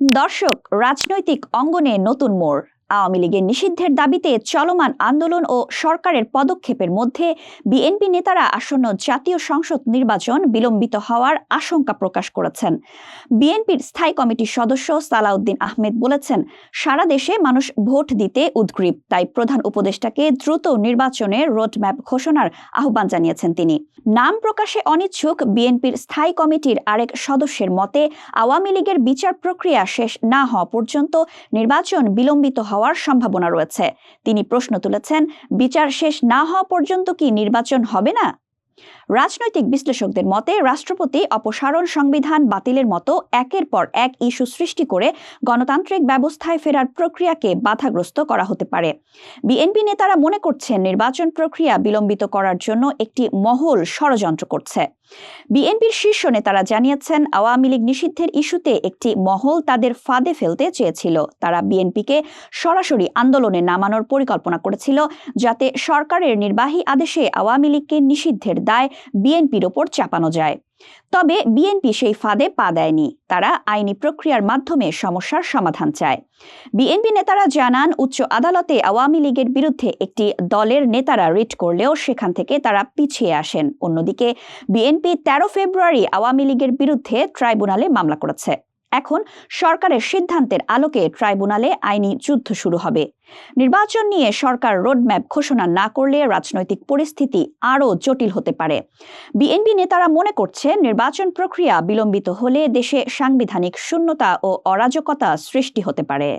দর্শক, রাজনৈতিক অঙ্গনে নতুন মোড়। আওয়ামী লীগের নিষিদ্ধের দাবিতে চলমান আন্দোলন ও সরকারের পদক্ষেপের মধ্যে বিএনপি নেতারা আসন্ন জাতীয় সংসদ নির্বাচন বিলম্বিত হওয়ার আশঙ্কা প্রকাশ করেছেন। বিএনপির স্থায়ী কমিটির সদস্য সালাউদ্দিন আহমেদ বলেছেন, সারা দেশে মানুষ ভোট দিতে উদগ্রীব, তাই প্রধান উপদেষ্টাকে দ্রুত নির্বাচনের রোডম্যাপ ঘোষণার আহ্বান জানিয়েছেন তিনি। নাম প্রকাশে অনিচ্ছুক বিএনপির স্থায়ী কমিটির আরেক সদস্যের মতে, আওয়ামী লীগের বিচার প্রক্রিয়া শেষ না হওয়া পর্যন্ত নির্বাচন বিলম্বিত হওয়ার সম্ভাবনা রয়েছে। তিনি প্রশ্ন তুলেছেন, বিচার শেষ না হওয়া পর্যন্ত কি নির্বাচন হবে না? রাজনৈতিক বিশ্লেষকদের মতে, রাষ্ট্রপতি অপসারণ, সংবিধান বাতিলের মতো একের পর এক ইস্যু সৃষ্টি করে গণতান্ত্রিক ব্যবস্থায় ফেরার প্রক্রিয়াকে বাধাগ্রস্ত করা হতে পারে। বিএনপি নেতারা মনে করছেন, নির্বাচন প্রক্রিয়া বিলম্বিত করার জন্য একটি মহল ষড়যন্ত্র করছে। বিএনপির শীর্ষ নেতারা জানিয়েছেন, আওয়ামী লীগ নিষিদ্ধের ইস্যুতে একটি মহল তাদের ফাঁদে ফেলতে চেয়েছিল। তারা বিএনপিকে সরাসরি আন্দোলনে নামানোর পরিকল্পনা করেছিল, যাতে সরকারের নির্বাহী আদেশে আওয়ামী লীগকে নিষিদ্ধের দায় বিএনপির ওপর চাপানো যায়। তবে বিএনপি সেই ফাঁদে পা দেয়নি। তারা আইনি প্রক্রিয়ার মাধ্যমে সমস্যার সমাধান চায়। বিএনপি নেতারা জানান, উচ্চ আদালতে আওয়ামী লীগের বিরুদ্ধে একটি দলের নেতারা রিট করলেও সেখান থেকে তারা পিছিয়ে আসেন। অন্যদিকে বিএনপি 13 ফেব্রুয়ারি আওয়ামী লীগের বিরুদ্ধে ট্রাইব্যুনালে মামলা করেছে। এখন সরকারের সিদ্ধান্তের আলোকে ট্রাইব্যুনালে আইনি যুদ্ধ শুরু হবে। নির্বাচন নিয়ে সরকার রোডম্যাপ ঘোষণা না করলে রাজনৈতিক পরিস্থিতি আরও জটিল হতে পারে। বিএনপি নেতারা মনে করছেন, নির্বাচন প্রক্রিয়া বিলম্বিত হলে দেশে সাংবিধানিক শূন্যতা ও অরাজকতা সৃষ্টি হতে পারে।